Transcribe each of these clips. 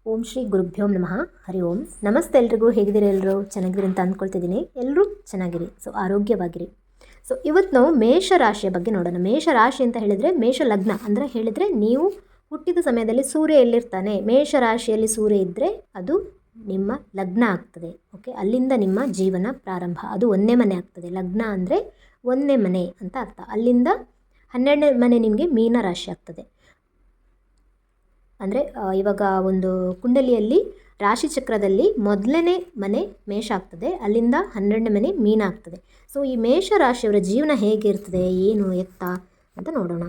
ಓಂ ಶ್ರೀ ಗುರುಭ್ಯೋಂ ನಮಃ. ಹರಿ ಓಂ. ನಮಸ್ತೆ ಎಲ್ರಿಗೂ. ಹೇಗಿದ್ದೀರಿ ಎಲ್ಲರೂ? ಚೆನ್ನಾಗಿರಿ ಅಂತ ಅಂದ್ಕೊಳ್ತಿದ್ದೀನಿ. ಎಲ್ಲರೂ ಚೆನ್ನಾಗಿರಿ, ಆರೋಗ್ಯವಾಗಿರಿ. ಇವತ್ತು ನಾವು ಮೇಷರಾಶಿಯ ಬಗ್ಗೆ ನೋಡೋಣ. ಮೇಷರಾಶಿ ಅಂತ ಹೇಳಿದರೆ ಮೇಷ ಲಗ್ನ ಅಂದರೆ ಹೇಳಿದರೆ ನೀವು ಹುಟ್ಟಿದ ಸಮಯದಲ್ಲಿ ಸೂರ್ಯ ಎಲ್ಲಿರ್ತಾನೆ, ಮೇಷರಾಶಿಯಲ್ಲಿ ಸೂರ್ಯ ಇದ್ದರೆ ಅದು ನಿಮ್ಮ ಲಗ್ನ ಆಗ್ತದೆ. ಓಕೆ, ಅಲ್ಲಿಂದ ನಿಮ್ಮ ಜೀವನ ಪ್ರಾರಂಭ. ಅದು ಒಂದನೇ ಮನೆ ಆಗ್ತದೆ. ಲಗ್ನ ಅಂದರೆ ಒಂದನೇ ಮನೆ ಅಂತ ಅರ್ಥ. ಅಲ್ಲಿಂದ 12ನೇ ಮನೆ ನಿಮಗೆ ಮೀನರಾಶಿ ಆಗ್ತದೆ. ಅಂದರೆ ಇವಾಗ ಒಂದು ಕುಂಡಲಿಯಲ್ಲಿ ರಾಶಿ ಚಕ್ರದಲ್ಲಿ ಮೊದಲನೇ ಮನೆ ಮೇಷ ಆಗ್ತದೆ, ಅಲ್ಲಿಂದ 12ನೇ ಮನೆ ಮೀನ ಆಗ್ತದೆ. ಈ ಮೇಷರಾಶಿಯವರ ಜೀವನ ಹೇಗಿರ್ತದೆ, ಏನು ಎತ್ತ ಅಂತ ನೋಡೋಣ.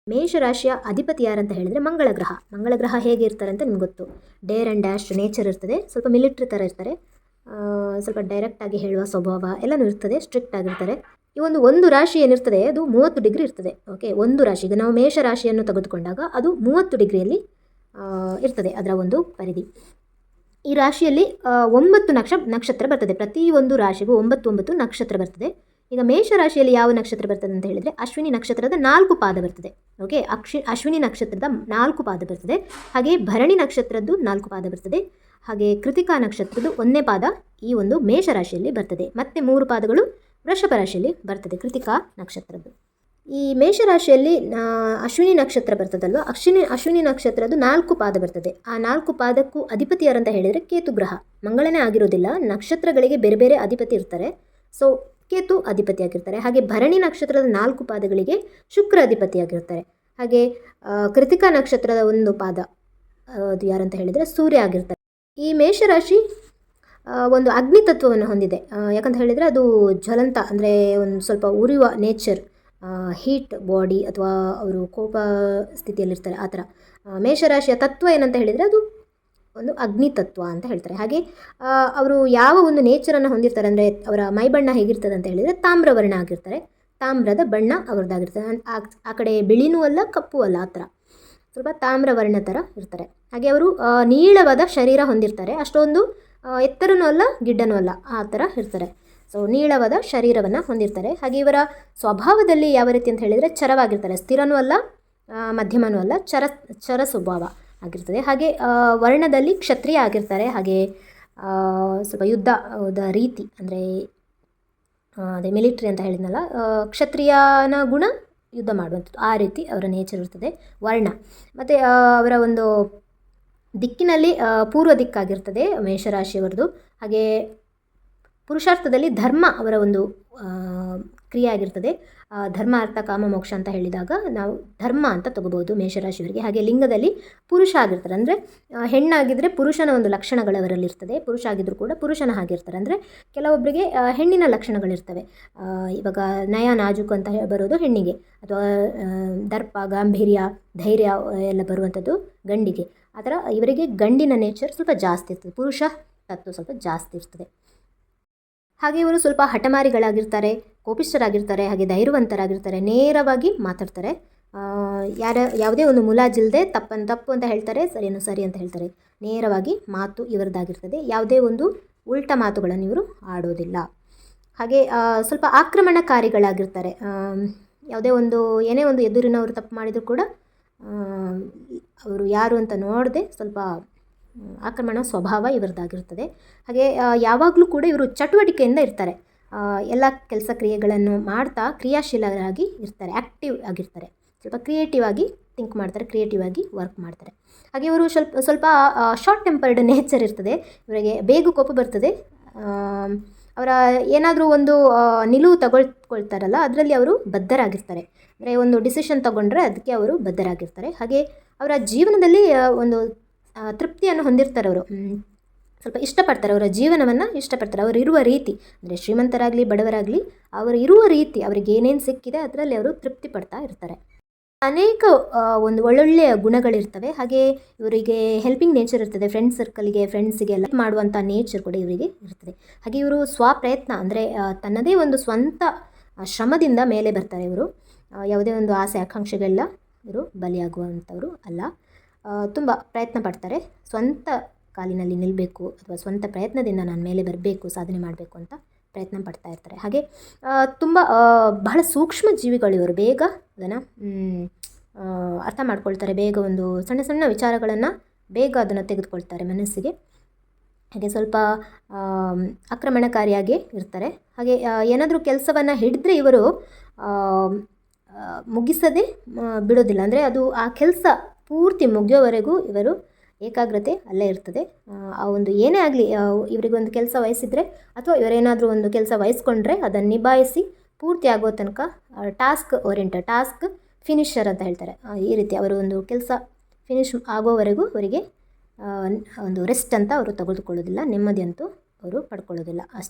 ಮೇಷರಾಶಿಯ ಅಧಿಪತಿ ಯಾರಂತ ಹೇಳಿದರೆ ಮಂಗಳ ಗ್ರಹ. ಮಂಗಳ ಗ್ರಹ ಹೇಗೆ ಇರ್ತಾರೆ ಅಂತ ನಿಮ್ಗೆ ಗೊತ್ತು. ಡೇರ್ ಆ್ಯಂಡ್ ಡ್ಯಾಶ್ ನೇಚರ್ ಇರ್ತದೆ. ಸ್ವಲ್ಪ ಮಿಲಿಟ್ರಿ ಥರ ಇರ್ತಾರೆ. ಸ್ವಲ್ಪ ಡೈರೆಕ್ಟಾಗಿ ಹೇಳುವ ಸ್ವಭಾವ ಎಲ್ಲನೂ ಇರ್ತದೆ. ಸ್ಟ್ರಿಕ್ಟ್ ಆಗಿರ್ತಾರೆ. ಈ ಒಂದು ರಾಶಿ ಏನಿರ್ತದೆ ಅದು 30 ಡಿಗ್ರಿ ಇರ್ತದೆ. ಓಕೆ, ಒಂದು ರಾಶಿ, ಈಗ ನಾವು ಮೇಷರಾಶಿಯನ್ನು ತೆಗೆದುಕೊಂಡಾಗ ಅದು 30 ಡಿಗ್ರಿಯಲ್ಲಿ ಇರ್ತದೆ ಅದರ ಒಂದು ಪರಿಧಿ. ಈ ರಾಶಿಯಲ್ಲಿ 9 ನಕ್ಷತ್ರ ಬರ್ತದೆ. ಪ್ರತಿಯೊಂದು ರಾಶಿಗೂ 9 ನಕ್ಷತ್ರ ಬರ್ತದೆ. ಈಗ ಮೇಷರಾಶಿಯಲ್ಲಿ ಯಾವ ನಕ್ಷತ್ರ ಬರ್ತದೆ ಅಂತ ಹೇಳಿದರೆ ಅಶ್ವಿನಿ ನಕ್ಷತ್ರದ 4 ಪಾದ ಬರ್ತದೆ. ಓಕೆ, ಅಶ್ವಿನಿ ನಕ್ಷತ್ರದ 4 ಪಾದ ಬರ್ತದೆ. ಹಾಗೆ ಭರಣಿ ನಕ್ಷತ್ರದ್ದು 4 ಪಾದ ಬರ್ತದೆ. ಹಾಗೆ ಕೃತಿಕಾ ನಕ್ಷತ್ರದ್ದು 1ನೇ ಪಾದ ಈ ಒಂದು ಮೇಷರಾಶಿಯಲ್ಲಿ ಬರ್ತದೆ. ಮತ್ತೆ 3 ಪಾದಗಳು ವೃಷಭ ರಾಶಿಯಲ್ಲಿ ಬರ್ತದೆ, ಕೃತಿಕಾ ನಕ್ಷತ್ರದ್ದು. ಈ ಮೇಷರಾಶಿಯಲ್ಲಿ ಅಶ್ವಿನಿ ನಕ್ಷತ್ರ ಬರ್ತದಲ್ವ, ಅಶ್ವಿನಿ ನಕ್ಷತ್ರದ್ದು 4 ಪಾದ ಬರ್ತದೆ. ಆ 4 ಪಾದಕ್ಕೂ ಅಧಿಪತಿ ಯಾರಂತ ಹೇಳಿದರೆ ಕೇತು ಗ್ರಹ. ಮಂಗಳನೇ ಆಗಿರೋದಿಲ್ಲ, ನಕ್ಷತ್ರಗಳಿಗೆ ಬೇರೆ ಬೇರೆ ಅಧಿಪತಿ ಇರ್ತಾರೆ. ಕೇತು ಅಧಿಪತಿಯಾಗಿರ್ತಾರೆ. ಹಾಗೆ ಭರಣಿ ನಕ್ಷತ್ರದ 4 ಪಾದಗಳಿಗೆ ಶುಕ್ರ ಅಧಿಪತಿಯಾಗಿರ್ತಾರೆ. ಹಾಗೆ ಕೃತಿಕಾ ನಕ್ಷತ್ರದ 1 ಪಾದ ಅದು ಯಾರಂತ ಹೇಳಿದರೆ ಸೂರ್ಯ ಆಗಿರ್ತಾರೆ. ಈ ಮೇಷರಾಶಿ ಒಂದು ಅಗ್ನಿ ತತ್ವವನ್ನು ಹೊಂದಿದೆ. ಯಾಕಂತ ಹೇಳಿದರೆ ಅದು ಜ್ವಲಂತ, ಅಂದರೆ ಒಂದು ಸ್ವಲ್ಪ ಉರಿಯುವ ನೇಚರ್, ಹೀಟ್ ಬಾಡಿ, ಅಥವಾ ಅವರು ಕೋಪ ಸ್ಥಿತಿಯಲ್ಲಿರ್ತಾರೆ ಆ ಥರ. ಮೇಷರಾಶಿಯ ತತ್ವ ಏನಂತ ಹೇಳಿದರೆ ಅದು ಒಂದು ಅಗ್ನಿ ತತ್ವ ಅಂತ ಹೇಳ್ತಾರೆ. ಹಾಗೆ ಅವರು ಯಾವ ಒಂದು ನೇಚರನ್ನು ಹೊಂದಿರ್ತಾರೆ ಅಂದರೆ ಅವರ ಮೈಬಣ್ಣ ಹೇಗಿರ್ತದೆ ಅಂತ ಹೇಳಿದರೆ ತಾಮ್ರವರ್ಣ ಆಗಿರ್ತಾರೆ. ತಾಮ್ರದ ಬಣ್ಣ ಅವ್ರದ್ದಾಗಿರ್ತದೆ. ಆ ಕಡೆ ಬಿಳಿನೂ ಅಲ್ಲ ಕಪ್ಪು ಅಲ್ಲ, ಆ ಥರ ಸ್ವಲ್ಪ ತಾಮ್ರವರ್ಣ ಥರ ಇರ್ತಾರೆ. ಹಾಗೆ ಅವರು ನೀಳವಾದ ಶರೀರ ಹೊಂದಿರ್ತಾರೆ. ಅಷ್ಟೊಂದು ಎತ್ತರನೂ ಅಲ್ಲ ಗಿಡ್ಡನೂ ಅಲ್ಲ, ಆ ಥರ ಇರ್ತಾರೆ. ನೀಳವಾದ ಶರೀರವನ್ನು ಹೊಂದಿರ್ತಾರೆ. ಹಾಗೆ ಇವರ ಸ್ವಭಾವದಲ್ಲಿ ಯಾವ ರೀತಿ ಅಂತ ಹೇಳಿದರೆ ಚರವಾಗಿರ್ತಾರೆ. ಸ್ಥಿರನೂ ಅಲ್ಲ, ಮಧ್ಯಮನೂ ಅಲ್ಲ, ಚರ ಸ್ವಭಾವ ಆಗಿರ್ತದೆ. ಹಾಗೆ ವರ್ಣದಲ್ಲಿ ಕ್ಷತ್ರಿಯ ಆಗಿರ್ತಾರೆ. ಹಾಗೆ ಸ್ವಲ್ಪ ಯುದ್ಧದ ರೀತಿ, ಅಂದರೆ ಅದೇ ಮಿಲಿಟ್ರಿ ಅಂತ ಹೇಳಿದ್ನಲ್ಲ, ಕ್ಷತ್ರಿಯನ ಗುಣ ಯುದ್ಧ ಮಾಡುವಂಥದ್ದು, ಆ ರೀತಿ ಅವರ ನೇಚರ್ ಇರ್ತದೆ. ವರ್ಣ ಮತ್ತು ಅವರ ಒಂದು ದಿಕ್ಕಿನಲ್ಲಿ ಪೂರ್ವ ದಿಕ್ಕಾಗಿರ್ತದೆ ಮೇಷರಾಶಿಯವರದು. ಹಾಗೆ ಪುರುಷಾರ್ಥದಲ್ಲಿ ಧರ್ಮ ಅವರ ಒಂದು ಕ್ರಿಯೆ ಆಗಿರ್ತದೆ. ಧರ್ಮ ಅರ್ಥ ಕಾಮ ಮೋಕ್ಷ ಅಂತ ಹೇಳಿದಾಗ ನಾವು ಧರ್ಮ ಅಂತ ತಗೋಬೋದು ಮೇಷರಾಶಿಯವರಿಗೆ. ಹಾಗೆ ಲಿಂಗದಲ್ಲಿ ಪುರುಷ ಆಗಿರ್ತಾರೆ. ಅಂದರೆ ಹೆಣ್ಣಾಗಿದ್ದರೆ ಪುರುಷನ ಒಂದು ಲಕ್ಷಣಗಳವರಲ್ಲಿರ್ತದೆ, ಪುರುಷ ಆಗಿದ್ದರೂ ಕೂಡ ಪುರುಷನ ಹಾಗಿರ್ತಾರೆ. ಅಂದರೆ ಕೆಲವೊಬ್ಬರಿಗೆ ಹೆಣ್ಣಿನ ಲಕ್ಷಣಗಳಿರ್ತವೆ. ಇವಾಗ ನಯ ನಾಜೂಕು ಅಂತ ಬರೋದು ಹೆಣ್ಣಿಗೆ, ಅಥವಾ ದರ್ಪ ಗಾಂಭೀರ್ಯ ಧೈರ್ಯ ಎಲ್ಲ ಬರುವಂಥದ್ದು ಗಂಡಿಗೆ. ಆ ಥರ ಇವರಿಗೆ ಗಂಡಿನ ನೇಚರ್ ಸ್ವಲ್ಪ ಜಾಸ್ತಿ ಇರ್ತದೆ, ಪುರುಷ ತತ್ವ ಸ್ವಲ್ಪ ಜಾಸ್ತಿ ಇರ್ತದೆ. ಹಾಗೆ ಇವರು ಸ್ವಲ್ಪ ಹಠಮಾರಿಗಳಾಗಿರ್ತಾರೆ, ಕೋಪಿಷ್ಠರಾಗಿರ್ತಾರೆ. ಹಾಗೆ ಧೈರ್ಯವಂತರಾಗಿರ್ತಾರೆ, ನೇರವಾಗಿ ಮಾತಾಡ್ತಾರೆ. ಯಾವುದೇ ಒಂದು ಮುಲಾಜಿಲ್ಲದೆ ತಪ್ಪು ಅಂತ ಹೇಳ್ತಾರೆ, ಸರಿಯನ್ನು ಸರಿ ಅಂತ ಹೇಳ್ತಾರೆ. ನೇರವಾಗಿ ಮಾತು ಇವರದ್ದಾಗಿರ್ತದೆ. ಯಾವುದೇ ಒಂದು ಉಲ್ಟ ಮಾತುಗಳನ್ನು ಇವರು ಆಡೋದಿಲ್ಲ. ಹಾಗೆ ಸ್ವಲ್ಪ ಆಕ್ರಮಣಕಾರಿಗಳಾಗಿರ್ತಾರೆ. ಯಾವುದೇ ಒಂದು ಏನೇ ಒಂದು ಎದುರಿನವರು ತಪ್ಪು ಮಾಡಿದರೂ ಕೂಡ ಅವರು ಯಾರು ಅಂತ ನೋಡದೆ ಸ್ವಲ್ಪ ಆಕ್ರಮಣ ಸ್ವಭಾವ ಇವರದ್ದಾಗಿರ್ತದೆ. ಹಾಗೆ ಯಾವಾಗಲೂ ಕೂಡ ಇವರು ಚಟುವಟಿಕೆಯಿಂದ ಇರ್ತಾರೆ. ಎಲ್ಲ ಕೆಲಸ ಕ್ರಿಯೆಗಳನ್ನು ಮಾಡ್ತಾ ಕ್ರಿಯಾಶೀಲರಾಗಿ ಇರ್ತಾರೆ, ಆ್ಯಕ್ಟಿವ್ ಆಗಿರ್ತಾರೆ. ಸ್ವಲ್ಪ ಕ್ರಿಯೇಟಿವ್ ಆಗಿ ಥಿಂಕ್ ಮಾಡ್ತಾರೆ, ಕ್ರಿಯೇಟಿವ್ ಆಗಿ ವರ್ಕ್ ಮಾಡ್ತಾರೆ. ಹಾಗೆ ಇವರು ಸ್ವಲ್ಪ ಶಾರ್ಟ್ ಟೆಂಪರ್ಡ್ ನೇಚರ್ ಇರ್ತದೆ. ಇವರಿಗೆ ಬೇಗ ಕೋಪ ಬರ್ತದೆ. ಅವರ ಏನಾದರೂ ಒಂದು ನಿಲುವು ತಗೊಳ್ತಾರಲ್ಲ, ಅದರಲ್ಲಿ ಅವರು ಬದ್ಧರಾಗಿರ್ತಾರೆ. ಅಂದರೆ ಒಂದು ಡಿಸಿಷನ್ ತಗೊಂಡ್ರೆ ಅದಕ್ಕೆ ಅವರು ಬದ್ಧರಾಗಿರ್ತಾರೆ. ಹಾಗೆ ಅವರ ಜೀವನದಲ್ಲಿ ಒಂದು ತೃಪ್ತಿಯನ್ನು ಹೊಂದಿರ್ತಾರೆ. ಅವರು ಸ್ವಲ್ಪ ಇಷ್ಟಪಡ್ತಾರೆ, ಅವರ ಜೀವನವನ್ನು ಇಷ್ಟಪಡ್ತಾರೆ. ಅವರು ಇರುವ ರೀತಿ, ಅಂದರೆ ಶ್ರೀಮಂತರಾಗಲಿ ಬಡವರಾಗಲಿ ಅವರು ಇರುವ ರೀತಿ, ಅವರಿಗೆ ಏನೇನು ಸಿಕ್ಕಿದೆ ಅದರಲ್ಲಿ ಅವರು ತೃಪ್ತಿ ಪಡ್ತಾ ಇರ್ತಾರೆ. ಅನೇಕ ಒಂದು ಒಳ್ಳೊಳ್ಳೆಯ ಗುಣಗಳಿರ್ತವೆ. ಹಾಗೆ ಇವರಿಗೆ ಹೆಲ್ಪಿಂಗ್ ನೇಚರ್ ಇರ್ತದೆ. ಫ್ರೆಂಡ್ಸಿಗೆಲ್ಲ ಮಾಡುವಂಥ ನೇಚರ್ ಕೂಡ ಇವರಿಗೆ ಇರ್ತದೆ. ಹಾಗೆ ಇವರು ಸ್ವಪ್ರಯತ್ನ, ಅಂದರೆ ತನ್ನದೇ ಒಂದು ಸ್ವಂತ ಶ್ರಮದಿಂದ ಮೇಲೆ ಬರ್ತಾರೆ. ಇವರು ಯಾವುದೇ ಒಂದು ಆಸೆ ಆಕಾಂಕ್ಷೆಗೆಲ್ಲ ಇವರು ಬಲಿಯಾಗುವಂಥವರು ಅಲ್ಲ. ತುಂಬ ಪ್ರಯತ್ನ ಪಡ್ತಾರೆ. ಸ್ವಂತ ಕಾಲಿನಲ್ಲಿ ನಿಲ್ಲಬೇಕು, ಅಥವಾ ಸ್ವಂತ ಪ್ರಯತ್ನದಿಂದ ನಾನು ಮೇಲೆ ಬರಬೇಕು, ಸಾಧನೆ ಮಾಡಬೇಕು ಅಂತ ಪ್ರಯತ್ನ ಪಡ್ತಾ ಇರ್ತಾರೆ. ಹಾಗೆ ತುಂಬ ಬಹಳ ಸೂಕ್ಷ್ಮ ಜೀವಿಗಳು ಇವರು. ಬೇಗ ಅದನ್ನು ಅರ್ಥ ಮಾಡ್ಕೊಳ್ತಾರೆ. ಬೇಗ ಒಂದು ಸಣ್ಣ ಸಣ್ಣ ವಿಚಾರಗಳನ್ನು ಬೇಗ ಅದನ್ನು ತೆಗೆದುಕೊಳ್ತಾರೆ ಮನಸ್ಸಿಗೆ. ಹಾಗೆ ಸ್ವಲ್ಪ ಆಕ್ರಮಣಕಾರಿಯಾಗಿ ಇರ್ತಾರೆ. ಹಾಗೆ ಏನಾದರೂ ಕೆಲಸವನ್ನು ಹಿಡಿದ್ರೆ ಇವರು ಮುಗಿಸದೆ ಬಿಡೋದಿಲ್ಲ. ಅಂದರೆ ಅದು ಆ ಕೆಲಸ ಪೂರ್ತಿ ಮುಗಿಯೋವರೆಗೂ ಇವರು ಏಕಾಗ್ರತೆ ಅಲ್ಲೇ ಇರ್ತದೆ. ಆ ಒಂದು ಏನೇ ಆಗಲಿ, ಇವರಿಗೊಂದು ಕೆಲಸ ವಹಿಸಿದರೆ ಅಥವಾ ಇವರೇನಾದರೂ ಒಂದು ಕೆಲಸ ವಹಿಸ್ಕೊಂಡ್ರೆ ಅದನ್ನು ನಿಭಾಯಿಸಿ ಪೂರ್ತಿ ಆಗೋ ತನಕ ಟಾಸ್ಕ್ ಓರಿಯೆಂಟೆಡ್, ಟಾಸ್ಕ್ ಫಿನಿಷರ್ ಅಂತ ಹೇಳ್ತಾರೆ. ಈ ರೀತಿ ಅವರು ಒಂದು ಕೆಲಸ ಫಿನಿಷ್ ಆಗೋವರೆಗೂ ಅವರಿಗೆ ಒಂದು ರೆಸ್ಟ್ ಅಂತ ಅವರು ತೆಗೆದುಕೊಳ್ಳೋದಿಲ್ಲ, ನೆಮ್ಮದಿ ಅಂತೂ ಅವರು ಪಡ್ಕೊಳ್ಳೋದಿಲ್ಲ.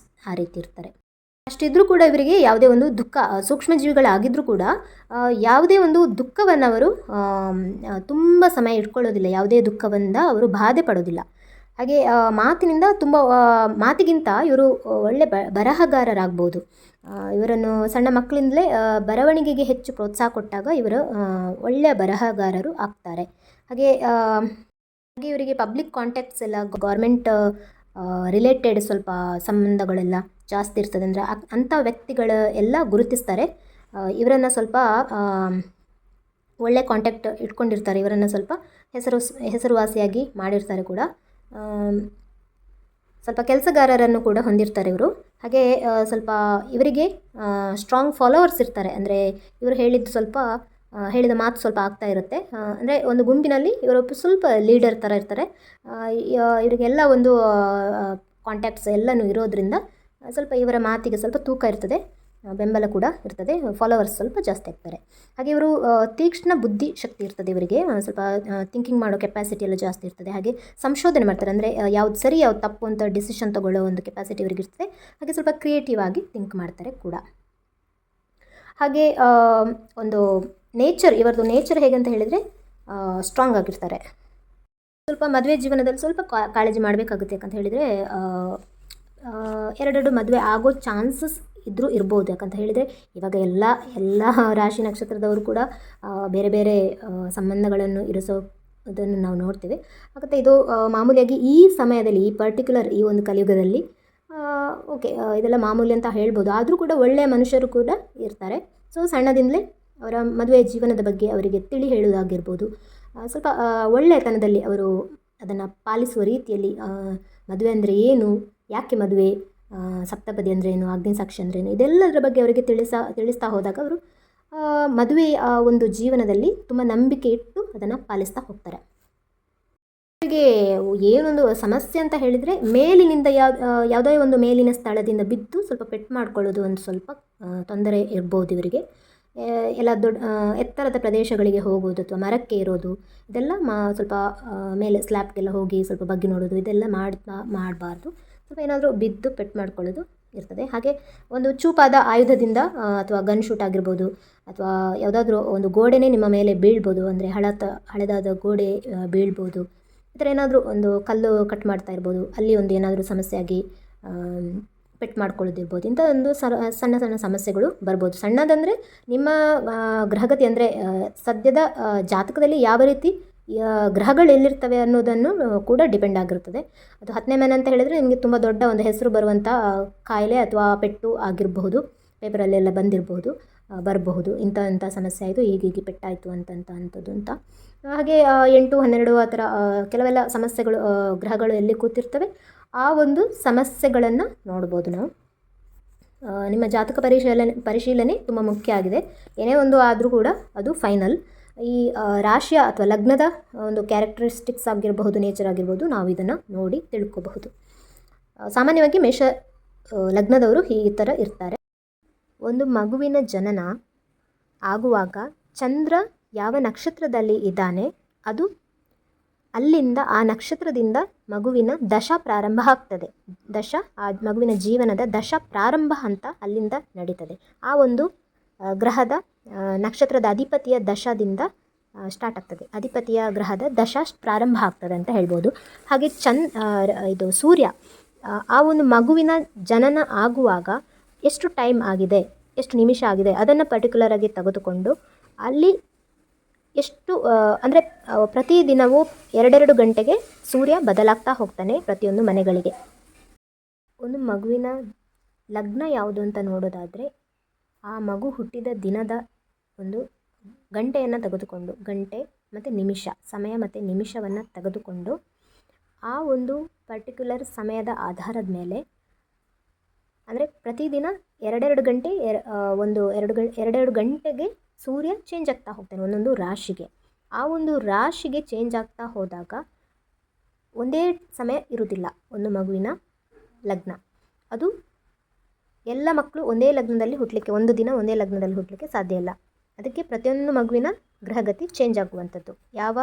ಆ ರೀತಿ ಇರ್ತಾರೆ. ಅಷ್ಟಿದ್ರೂ ಕೂಡ ಇವರಿಗೆ ಯಾವುದೇ ಒಂದು ದುಃಖ, ಸೂಕ್ಷ್ಮಜೀವಿಗಳಾಗಿದ್ದರೂ ಕೂಡ ಯಾವುದೇ ಒಂದು ದುಃಖವನ್ನು ಅವರು ತುಂಬ ಸಮಯ ಇಟ್ಕೊಳ್ಳೋದಿಲ್ಲ. ಯಾವುದೇ ದುಃಖದಿಂದ ಅವರು ಬಾಧೆ ಪಡೋದಿಲ್ಲ. ಹಾಗೆ ಮಾತಿನಿಂದ ತುಂಬ ಮಾತಿಗಿಂತ ಇವರು ಒಳ್ಳೆ ಬರಹಗಾರರಾಗ್ಬೋದು. ಇವರನ್ನು ಸಣ್ಣ ಮಕ್ಕಳಿಂದಲೇ ಬರವಣಿಗೆಗೆ ಹೆಚ್ಚು ಪ್ರೋತ್ಸಾಹ ಕೊಟ್ಟಾಗ ಇವರು ಒಳ್ಳೆಯ ಬರಹಗಾರರು ಆಗ್ತಾರೆ. ಹಾಗೆ ಇವರಿಗೆ ಪಬ್ಲಿಕ್ ಕಾಂಟ್ಯಾಕ್ಟ್ಸ್ ಎಲ್ಲ ಗೌರ್ಮೆಂಟ್ ರಿಲೇಟೆಡ್ ಸ್ವಲ್ಪ ಸಂಬಂಧಗಳೆಲ್ಲ ಜಾಸ್ತಿ ಇರ್ತದೆ. ಅಂದರೆ ಅಂಥ ವ್ಯಕ್ತಿಗಳ ಎಲ್ಲ ಗುರುತಿಸ್ತಾರೆ. ಇವರನ್ನು ಸ್ವಲ್ಪ ಒಳ್ಳೆ ಕಾಂಟ್ಯಾಕ್ಟ್ ಇಟ್ಕೊಂಡಿರ್ತಾರೆ. ಇವರನ್ನು ಸ್ವಲ್ಪ ಹೆಸರುವಾಸಿಯಾಗಿ ಮಾಡಿರ್ತಾರೆ ಕೂಡ. ಸ್ವಲ್ಪ ಕೆಲಸಗಾರರನ್ನು ಕೂಡ ಹೊಂದಿರ್ತಾರೆ ಇವರು. ಹಾಗೆ ಸ್ವಲ್ಪ ಇವರಿಗೆ ಸ್ಟ್ರಾಂಗ್ ಫಾಲೋವರ್ಸ್ ಇರ್ತಾರೆ. ಅಂದರೆ ಇವರು ಹೇಳಿದ ಮಾತು ಸ್ವಲ್ಪ ಆಗ್ತಾ ಇರುತ್ತೆ. ಅಂದರೆ ಒಂದು ಗುಂಪಿನಲ್ಲಿ ಇವರು ಸ್ವಲ್ಪ ಲೀಡರ್ ಥರ ಇರ್ತಾರೆ. ಇವರಿಗೆಲ್ಲ ಒಂದು ಕಾಂಟ್ಯಾಕ್ಟ್ಸ್ ಎಲ್ಲನೂ ಇರೋದ್ರಿಂದ ಸ್ವಲ್ಪ ಇವರ ಮಾತಿಗೆ ಸ್ವಲ್ಪ ತೂಕ ಇರ್ತದೆ, ಬೆಂಬಲ ಕೂಡ ಇರ್ತದೆ, ಫಾಲೋವರ್ಸ್ ಸ್ವಲ್ಪ ಜಾಸ್ತಿ ಆಗ್ತಾರೆ. ಹಾಗೆ ಇವರು ತೀಕ್ಷ್ಣ ಬುದ್ಧಿ ಶಕ್ತಿ ಇರ್ತದೆ ಇವರಿಗೆ. ಸ್ವಲ್ಪ ಥಿಂಕಿಂಗ್ ಮಾಡೋ ಕೆಪಾಸಿಟಿ ಎಲ್ಲ ಜಾಸ್ತಿ ಇರ್ತದೆ. ಹಾಗೆ ಸಂಶೋಧನೆ ಮಾಡ್ತಾರೆ. ಅಂದರೆ ಯಾವ್ದು ಸರಿ ಯಾವ್ದು ತಪ್ಪು ಅಂತ ಡಿಸಿಷನ್ ತೊಗೊಳ್ಳೋ ಒಂದು ಕೆಪಾಸಿಟಿ ಇವರಿಗೆ ಇರ್ತದೆ. ಹಾಗೆ ಸ್ವಲ್ಪ ಕ್ರಿಯೇಟಿವ್ ಆಗಿ ಥಿಂಕ್ ಮಾಡ್ತಾರೆ ಕೂಡ. ಹಾಗೆ ಒಂದು ಇವರದು ನೇಚರ್ ಹೇಗಂತ ಹೇಳಿದರೆ ಸ್ಟ್ರಾಂಗ್ ಆಗಿರ್ತಾರೆ. ಸ್ವಲ್ಪ ಮದುವೆ ಜೀವನದಲ್ಲಿ ಸ್ವಲ್ಪ ಕಾಳಜಿ ಮಾಡಬೇಕಾಗುತ್ತೆ. ಯಾಕಂತ ಹೇಳಿದರೆ ಎರಡೆರಡು ಮದುವೆ ಆಗೋ ಚಾನ್ಸಸ್ ಇರ್ಬೋದು. ಯಾಕಂತ ಹೇಳಿದರೆ ಇವಾಗ ಎಲ್ಲ ರಾಶಿ ನಕ್ಷತ್ರದವರು ಕೂಡ ಬೇರೆ ಬೇರೆ ಸಂಬಂಧಗಳನ್ನು ಇರಿಸೋದನ್ನು ನಾವು ನೋಡ್ತೇವೆ. ಹಾಗಂತ ಇದು ಮಾಮೂಲಿಯಾಗಿ ಈ ಸಮಯದಲ್ಲಿ, ಈ ಪರ್ಟಿಕ್ಯುಲರ್ ಈ ಒಂದು ಕಲಿಯುಗದಲ್ಲಿ ಓಕೆ ಇದೆಲ್ಲ ಮಾಮೂಲಿ ಅಂತ ಹೇಳ್ಬೋದು. ಆದರೂ ಕೂಡ ಒಳ್ಳೆಯ ಮನುಷ್ಯರು ಕೂಡ ಇರ್ತಾರೆ. ಸೊ ಸಣ್ಣದಿಂದಲೇ ಅವರ ಮದುವೆ ಜೀವನದ ಬಗ್ಗೆ ಅವರಿಗೆ ತಿಳಿ ಹೇಳುವುದಾಗಿರ್ಬೋದು, ಸ್ವಲ್ಪ ಒಳ್ಳೆಯತನದಲ್ಲಿ ಅವರು ಅದನ್ನು ಪಾಲಿಸುವ ರೀತಿಯಲ್ಲಿ ಮದುವೆ ಅಂದರೆ ಏನು, ಯಾಕೆ ಮದುವೆ, ಸಪ್ತಪದಿ ಅಂದರೆ ಏನು, ಅಗ್ನಿಸಾಕ್ಷಿ ಅಂದರೆ ಏನು, ಇದೆಲ್ಲದರ ಬಗ್ಗೆ ಅವರಿಗೆ ತಿಳಿಸ್ತಾ ಹೋದಾಗ ಅವರು ಮದುವೆ ಒಂದು ಜೀವನದಲ್ಲಿ ತುಂಬ ನಂಬಿಕೆ ಇಟ್ಟು ಅದನ್ನು ಪಾಲಿಸ್ತಾ ಹೋಗ್ತಾರೆ. ಅವರಿಗೆ ಏನೊಂದು ಸಮಸ್ಯೆ ಅಂತ ಹೇಳಿದರೆ ಮೇಲಿನಿಂದ ಯಾವುದೇ ಒಂದು ಮೇಲಿನ ಸ್ಥಳದಿಂದ ಬಿದ್ದು ಸ್ವಲ್ಪ ಪೆಟ್ಟು ಮಾಡ್ಕೊಳ್ಳೋದು ಒಂದು ಸ್ವಲ್ಪ ತೊಂದರೆ ಇರ್ಬೋದು ಇವರಿಗೆ. ಎಲ್ಲ ಎತ್ತರದ ಪ್ರದೇಶಗಳಿಗೆ ಹೋಗೋದು ಅಥವಾ ಮರಕ್ಕೆ ಇರೋದು, ಇದೆಲ್ಲ ಸ್ವಲ್ಪ ಮೇಲೆ ಸ್ಲ್ಯಾಬ್ಗೆಲ್ಲ ಹೋಗಿ ಸ್ವಲ್ಪ ಬಗ್ಗೆ ನೋಡೋದು, ಇದೆಲ್ಲ ಮಾಡಬಾರ್ದು. ಸ್ವಲ್ಪ ಏನಾದರೂ ಬಿದ್ದು ಪೆಟ್ಟು ಮಾಡ್ಕೊಳ್ಳೋದು ಇರ್ತದೆ. ಹಾಗೆ ಒಂದು ಚೂಪಾದ ಆಯುಧದಿಂದ ಅಥವಾ ಗನ್ ಶೂಟ್ ಆಗಿರ್ಬೋದು, ಅಥವಾ ಯಾವುದಾದ್ರೂ ಒಂದು ಗೋಡೆನೇ ನಿಮ್ಮ ಮೇಲೆ ಬೀಳ್ಬೋದು. ಅಂದರೆ ಹಳೆದಾದ ಗೋಡೆ ಬೀಳ್ಬೋದು. ಈ ಥರ ಏನಾದರೂ ಒಂದು ಕಲ್ಲು ಕಟ್ ಮಾಡ್ತಾ ಇರ್ಬೋದು, ಅಲ್ಲಿ ಒಂದು ಏನಾದರೂ ಸಮಸ್ಯೆ ಆಗಿ ಪೆಟ್ಟು ಮಾಡ್ಕೊಳ್ಳೋದಿರ್ಬೋದು. ಇಂಥ ಒಂದು ಸಣ್ಣ ಸಣ್ಣ ಸಮಸ್ಯೆಗಳು ಬರ್ಬೋದು. ಸಣ್ಣದಂದರೆ ನಿಮ್ಮ ಗ್ರಹಗತಿ ಅಂದರೆ ಸದ್ಯದ ಜಾತಕದಲ್ಲಿ ಯಾವ ರೀತಿ ಗ್ರಹಗಳು ಎಲ್ಲಿರ್ತವೆ ಅನ್ನೋದನ್ನು ಕೂಡ ಡಿಪೆಂಡ್ ಆಗಿರ್ತದೆ. ಅದು 10ನೇ ಮನೆ ಅಂತ ಹೇಳಿದರೆ ನಿಮಗೆ ತುಂಬ ದೊಡ್ಡ ಒಂದು ಹೆಸರು ಬರುವಂಥ ಕಾಯಿಲೆ ಅಥವಾ ಪೆಟ್ಟು ಆಗಿರಬಹುದು, ಪೇಪರಲ್ಲೆಲ್ಲ ಬರಬಹುದು. ಇಂಥ ಸಮಸ್ಯೆ ಆಯಿತು, ಹೀಗೆ ಪೆಟ್ಟಾಯಿತು ಅಂಥದ್ದು ಅಂತ. ಹಾಗೆ 8, 12 ಆ ಥರ ಕೆಲವೆಲ್ಲ ಸಮಸ್ಯೆಗಳು ಗ್ರಹಗಳು ಎಲ್ಲಿ ಕೂತಿರ್ತವೆ ಆ ಒಂದು ಸಮಸ್ಯೆಗಳನ್ನು ನೋಡ್ಬೋದು ನಾವು. ನಿಮ್ಮ ಜಾತಕ ಪರಿಶೀಲನೆ ತುಂಬ ಮುಖ್ಯ ಆಗಿದೆ. ಏನೇ ಒಂದು ಆದರೂ ಕೂಡ ಅದು ಫೈನಲ್. ಈ ರಾಶಿಯ ಅಥವಾ ಲಗ್ನದ ಒಂದು ಕ್ಯಾರೆಕ್ಟರಿಸ್ಟಿಕ್ಸ್ ಆಗಿರಬಹುದು, ನೇಚರ್ ಆಗಿರ್ಬೋದು, ನಾವು ಇದನ್ನು ನೋಡಿ ತಿಳ್ಕೋಬಹುದು. ಸಾಮಾನ್ಯವಾಗಿ ಮೇಷ ಲಗ್ನದವರು ಈ ಥರ ಇರ್ತಾರೆ. ಒಂದು ಮಗುವಿನ ಜನನ ಆಗುವಾಗ ಚಂದ್ರ ಯಾವ ನಕ್ಷತ್ರದಲ್ಲಿ ಇದ್ದಾನೆ ಅದು ಅಲ್ಲಿಂದ ಆ ನಕ್ಷತ್ರದಿಂದ ಮಗುವಿನ ದಶ ಪ್ರಾರಂಭ ಆಗ್ತದೆ. ಆ ಮಗುವಿನ ಜೀವನದ ದಶ ಪ್ರಾರಂಭ ಅಂತ ಅಲ್ಲಿಂದ ನಡೀತದೆ. ಆ ಒಂದು ಗ್ರಹದ ನಕ್ಷತ್ರದ ಅಧಿಪತಿಯ ದಶದಿಂದ ಸ್ಟಾರ್ಟ್ ಆಗ್ತದೆ. ಅಧಿಪತಿಯ ಗ್ರಹದ ದಶ ಪ್ರಾರಂಭ ಆಗ್ತದೆ ಅಂತ ಹೇಳ್ಬೋದು. ಹಾಗೆ ಇದು ಸೂರ್ಯ ಆ ಒಂದು ಮಗುವಿನ ಜನನ ಆಗುವಾಗ ಎಷ್ಟು ಟೈಮ್ ಆಗಿದೆ, ಎಷ್ಟು ನಿಮಿಷ ಆಗಿದೆ ಅದನ್ನು ಪರ್ಟಿಕ್ಯುಲರಾಗಿ ತೆಗೆದುಕೊಂಡು ಅಲ್ಲಿ ಎಷ್ಟು ಅಂದರೆ ಪ್ರತಿದಿನವೂ 2 ಗಂಟೆಗೆ ಸೂರ್ಯ ಬದಲಾಗ್ತಾ ಹೋಗ್ತಾನೆ ಪ್ರತಿಯೊಂದು ಮನೆಗಳಿಗೆ. ಒಂದು ಮಗುವಿನ ಲಗ್ನ ಯಾವುದು ಅಂತ ನೋಡೋದಾದರೆ ಆ ಮಗು ಹುಟ್ಟಿದ ದಿನದ ಒಂದು ಗಂಟೆಯನ್ನು ತೆಗೆದುಕೊಂಡು, ಗಂಟೆ ಮತ್ತು ನಿಮಿಷ, ಸಮಯ ಮತ್ತು ನಿಮಿಷವನ್ನು ತೆಗೆದುಕೊಂಡು ಆ ಒಂದು ಪರ್ಟಿಕ್ಯುಲರ್ ಸಮಯದ ಆಧಾರದ ಮೇಲೆ, ಅಂದರೆ ಪ್ರತಿದಿನ ಎರಡೆರಡು ಗಂಟೆ ಎರಡೆರಡು ಗಂಟೆಗೆ ಸೂರ್ಯ ಚೇಂಜ್ ಆಗ್ತಾ ಹೋಗ್ತಾನೆ ಒಂದೊಂದು ರಾಶಿಗೆ. ಆ ಒಂದು ರಾಶಿಗೆ ಚೇಂಜ್ ಆಗ್ತಾ ಹೋದಾಗ ಒಂದೇ ಸಮಯ ಇರುವುದಿಲ್ಲ ಒಂದು ಮಗುವಿನ ಲಗ್ನ. ಅದು ಎಲ್ಲ ಮಕ್ಕಳು ಒಂದೇ ಲಗ್ನದಲ್ಲಿ ಹುಟ್ಟಲಿಕ್ಕೆ, ಒಂದು ದಿನ ಒಂದೇ ಲಗ್ನದಲ್ಲಿ ಹುಟ್ಟಲಿಕ್ಕೆ ಸಾಧ್ಯ ಇಲ್ಲ. ಅದಕ್ಕೆ ಪ್ರತಿಯೊಂದು ಮಗುವಿನ ಗ್ರಹಗತಿ ಚೇಂಜ್ ಆಗುವಂಥದ್ದು. ಯಾವ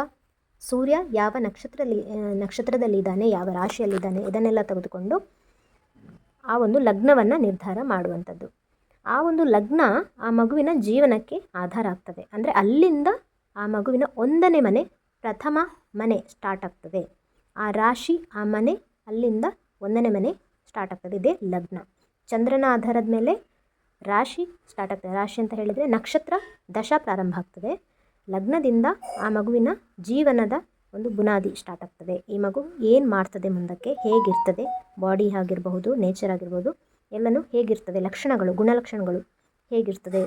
ಸೂರ್ಯ ಯಾವ ನಕ್ಷತ್ರದಲ್ಲಿದ್ದಾನೆ, ಯಾವ ರಾಶಿಯಲ್ಲಿದ್ದಾನೆ, ಇದನ್ನೆಲ್ಲ ತೆಗೆದುಕೊಂಡು ಆ ಒಂದು ಲಗ್ನವನ್ನು ನಿರ್ಧಾರ ಮಾಡುವಂಥದ್ದು. ಆ ಒಂದು ಲಗ್ನ ಆ ಮಗುವಿನ ಜೀವನಕ್ಕೆ ಆಧಾರ ಆಗ್ತದೆ. ಅಂದರೆ ಅಲ್ಲಿಂದ ಆ ಮಗುವಿನ 1ನೇ ಮನೆ, ಪ್ರಥಮ ಮನೆ ಸ್ಟಾರ್ಟ್ ಆಗ್ತದೆ. ಆ ರಾಶಿ, ಆ ಮನೆ, ಅಲ್ಲಿಂದ 1ನೇ ಮನೆ ಸ್ಟಾರ್ಟ್ ಆಗ್ತದೆ. ಇದೇ ಲಗ್ನ. ಚಂದ್ರನ ಆಧಾರದ ಮೇಲೆ ರಾಶಿ ಸ್ಟಾರ್ಟ್ ಆಗ್ತದೆ. ರಾಶಿ ಅಂತ ಹೇಳಿದರೆ ನಕ್ಷತ್ರ ದಶ ಪ್ರಾರಂಭ ಆಗ್ತದೆ. ಲಗ್ನದಿಂದ ಆ ಮಗುವಿನ ಜೀವನದ ಒಂದು ಬುನಾದಿ ಸ್ಟಾರ್ಟ್ ಆಗ್ತದೆ. ಈ ಮಗು ಏನು ಮಾಡ್ತದೆ, ಮುಂದಕ್ಕೆ ಹೇಗಿರ್ತದೆ, ಬಾಡಿ ಆಗಿರಬಹುದು, ನೇಚರ್ ಆಗಿರ್ಬೋದು, ಎಲ್ಲನೂ ಹೇಗಿರ್ತದೆ, ಲಕ್ಷಣಗಳು, ಗುಣಲಕ್ಷಣಗಳು ಹೇಗಿರ್ತದೆ,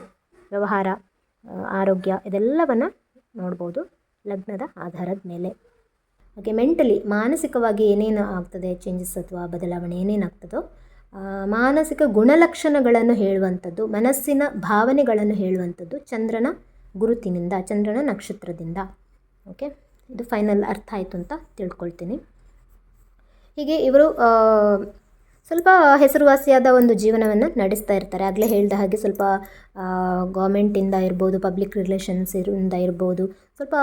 ವ್ಯವಹಾರ, ಆರೋಗ್ಯ, ಇದೆಲ್ಲವನ್ನು ನೋಡ್ಬೋದು ಲಗ್ನದ ಆಧಾರದ ಮೇಲೆ. ಹಾಗೆ ಮೆಂಟಲಿ, ಮಾನಸಿಕವಾಗಿ ಏನೇನು ಆಗ್ತದೆ, ಚೇಂಜಸ್ ಅಥವಾ ಬದಲಾವಣೆ ಏನೇನಾಗ್ತದೋ, ಮಾನಸಿಕ ಗುಣಲಕ್ಷಣಗಳನ್ನು ಹೇಳುವಂಥದ್ದು, ಮನಸ್ಸಿನ ಭಾವನೆಗಳನ್ನು ಹೇಳುವಂಥದ್ದು ಚಂದ್ರನ ಗುರುತಿನಿಂದ, ಚಂದ್ರನ ನಕ್ಷತ್ರದಿಂದ. ಓಕೆ, ಇದು ಫೈನಲ್ ಅರ್ಥ ಆಯಿತು ಅಂತ ತಿಳ್ಕೊಳ್ತೀನಿ. ಹೀಗೆ ಇವರು ಸ್ವಲ್ಪ ಹೆಸರುವಾಸಿಯಾದ ಒಂದು ಜೀವನವನ್ನು ನಡೆಸ್ತಾ ಇರ್ತಾರೆ. ಆಗಲೇ ಹೇಳಿದ ಹಾಗೆ ಸ್ವಲ್ಪ ಗೌರ್ಮೆಂಟಿಂದ ಇರ್ಬೋದು, ಪಬ್ಲಿಕ್ ರಿಲೇಷನ್ಸ್ ಇಂದ ಇರ್ಬೋದು, ಸ್ವಲ್ಪ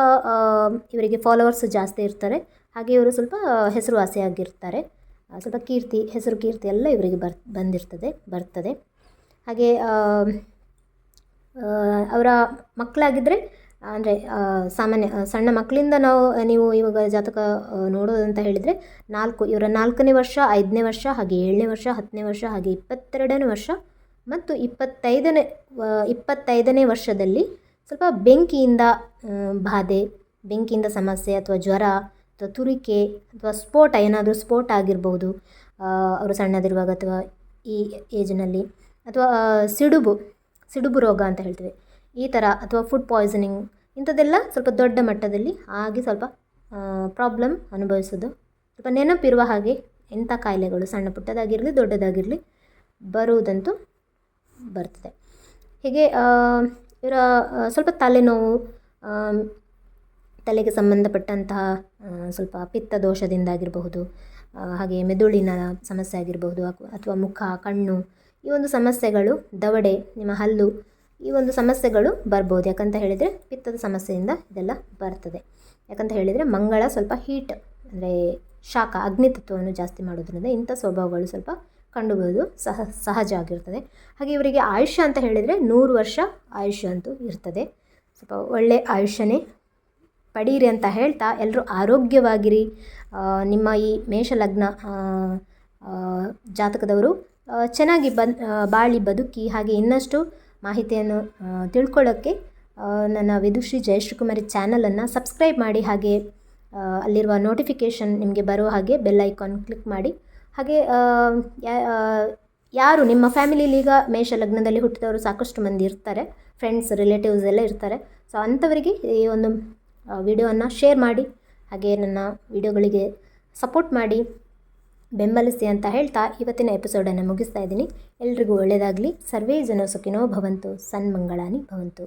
ಇವರಿಗೆ ಫಾಲೋವರ್ಸ್ ಜಾಸ್ತಿ ಇರ್ತಾರೆ. ಹಾಗೆ ಇವರು ಸ್ವಲ್ಪ ಹೆಸರುವಾಸಿಯಾಗಿರ್ತಾರೆ. ಸ್ವಲ್ಪ ಹೆಸರು ಕೀರ್ತಿ ಎಲ್ಲ ಇವರಿಗೆ ಬರ್ತದೆ. ಹಾಗೆ ಅವರ ಮಕ್ಕಳಾಗಿದ್ದರೆ, ಅಂದರೆ ಸಾಮಾನ್ಯ ಸಣ್ಣ ಮಕ್ಕಳಿಂದ ನೀವು ಇವಾಗ ಜಾತಕ ನೋಡೋದಂತ ಹೇಳಿದರೆ ಇವರ 4ನೇ ವರ್ಷ, 5ನೇ ವರ್ಷ, ಹಾಗೆ 7ನೇ ವರ್ಷ, 10ನೇ ವರ್ಷ, ಹಾಗೆ 22ನೇ ವರ್ಷ ಮತ್ತು 25ನೇ ವರ್ಷದಲ್ಲಿ ಸ್ವಲ್ಪ ಬೆಂಕಿಯಿಂದ ಬಾಧೆ, ಬೆಂಕಿಯಿಂದ ಸಮಸ್ಯೆ, ಅಥವಾ ಜ್ವರ, ಅಥವಾ ತುರಿಕೆ, ಅಥವಾ ಏನಾದರೂ ಸ್ಫೋಟ ಆಗಿರ್ಬೋದು ಅವರು ಸಣ್ಣದಿರುವಾಗ, ಅಥವಾ ಈ ಏಜ್ನಲ್ಲಿ, ಅಥವಾ ಸಿಡುಬು ರೋಗ ಅಂತ ಹೇಳ್ತೀವಿ, ಈ ಥರ, ಅಥವಾ ಫುಡ್ ಪಾಯ್ಸನಿಂಗ್, ಇಂಥದ್ದೆಲ್ಲ ಸ್ವಲ್ಪ ದೊಡ್ಡ ಮಟ್ಟದಲ್ಲಿ ಆಗಿ ಸ್ವಲ್ಪ ಪ್ರಾಬ್ಲಮ್ ಅನುಭವಿಸೋದು, ಸ್ವಲ್ಪ ನೆನಪಿರುವ ಹಾಗೆ ಎಂಥ ಕಾಯಿಲೆಗಳು ಸಣ್ಣ ಪುಟ್ಟದಾಗಿರಲಿ ದೊಡ್ಡದಾಗಿರಲಿ ಬರುವುದಂತೂ ಬರ್ತದೆ. ಹೀಗೆ ಇವರ ಸ್ವಲ್ಪ ತಲೆನೋವು, ತಲೆಗೆ ಸಂಬಂಧಪಟ್ಟಂತಹ ಸ್ವಲ್ಪ ಪಿತ್ತ ದೋಷದಿಂದಾಗಿರಬಹುದು, ಹಾಗೆ ಮೆದುಳಿನ ಸಮಸ್ಯೆ ಆಗಿರಬಹುದು, ಅಥವಾ ಮುಖ, ಕಣ್ಣು, ಈ ಒಂದು ಸಮಸ್ಯೆಗಳು, ದವಡೆ, ನಿಮ್ಮ ಹಲ್ಲು, ಈ ಒಂದು ಸಮಸ್ಯೆಗಳು ಬರ್ಬೋದು. ಯಾಕಂತ ಹೇಳಿದರೆ ಪಿತ್ತದ ಸಮಸ್ಯೆಯಿಂದ ಇದೆಲ್ಲ ಬರ್ತದೆ. ಯಾಕಂತ ಹೇಳಿದರೆ ಮಂಗಳ ಸ್ವಲ್ಪ ಹೀಟ್, ಅಂದರೆ ಶಾಖ, ಅಗ್ನಿತತ್ವವನ್ನು ಜಾಸ್ತಿ ಮಾಡೋದ್ರಿಂದ ಇಂಥ ಸ್ವಭಾವಗಳು ಸ್ವಲ್ಪ ಕಂಡುಬರೋದು ಸಹಜ ಆಗಿರ್ತದೆ. ಹಾಗೆ ಇವರಿಗೆ ಆಯುಷ್ಯ ಅಂತ ಹೇಳಿದರೆ 100 ವರ್ಷ ಆಯುಷ್ಯ ಅಂತೂ ಇರ್ತದೆ. ಸ್ವಲ್ಪ ಒಳ್ಳೆ ಆಯುಷ್ಯನೇ ಪಡೀರಿ ಅಂತ ಹೇಳ್ತಾ, ಎಲ್ಲರೂ ಆರೋಗ್ಯವಾಗಿರಿ. ನಿಮ್ಮ ಈ ಮೇಷಲಗ್ನ ಜಾತಕದವರು ಚೆನ್ನಾಗಿ ಬಾಳಿ ಬದುಕಿ, ಹಾಗೆ ಇನ್ನಷ್ಟು ಮಾಹಿತಿಯನ್ನು ತಿಳ್ಕೊಳ್ಳೋಕ್ಕೆ ನನ್ನ ವಿದುಶ್ರೀ ಜಯಶ್ರೀಕುಮಾರಿ ಚಾನಲನ್ನು ಸಬ್ಸ್ಕ್ರೈಬ್ ಮಾಡಿ. ಹಾಗೆ ಅಲ್ಲಿರುವ ನೋಟಿಫಿಕೇಷನ್ ನಿಮಗೆ ಬರೋ ಹಾಗೆ ಬೆಲ್ ಐಕಾನ್ ಕ್ಲಿಕ್ ಮಾಡಿ. ಹಾಗೆ ಯಾರು ನಿಮ್ಮ ಫ್ಯಾಮಿಲಿಲಿ ಈಗ ಮೇಷ ಲಗ್ನದಲ್ಲಿ ಹುಟ್ಟಿದವರು ಸಾಕಷ್ಟು ಮಂದಿ ಇರ್ತಾರೆ, ಫ್ರೆಂಡ್ಸ್, ರಿಲೇಟಿವ್ಸ್ ಎಲ್ಲ ಇರ್ತಾರೆ. ಸೊ ಅಂಥವರಿಗೆ ಈ ಒಂದು ವಿಡಿಯೋವನ್ನು ಶೇರ್ ಮಾಡಿ, ಹಾಗೆ ನನ್ನ ವಿಡಿಯೋಗಳಿಗೆ ಸಪೋರ್ಟ್ ಮಾಡಿ, ಬೆಂಬಲಿಸಿ ಅಂತ ಹೇಳ್ತಾ ಇವತ್ತಿನ ಎಪಿಸೋಡನ್ನು ಮುಗಿಸ್ತಾ ಇದ್ದೀನಿ. ಎಲ್ರಿಗೂ ಒಳ್ಳೆಯದಾಗಲಿ. ಸರ್ವೇ ಜನ ಸುಖಿನೋ ಭವಂತು, ಸನ್ಮಂಗಳಾನಿ ಭವಂತು.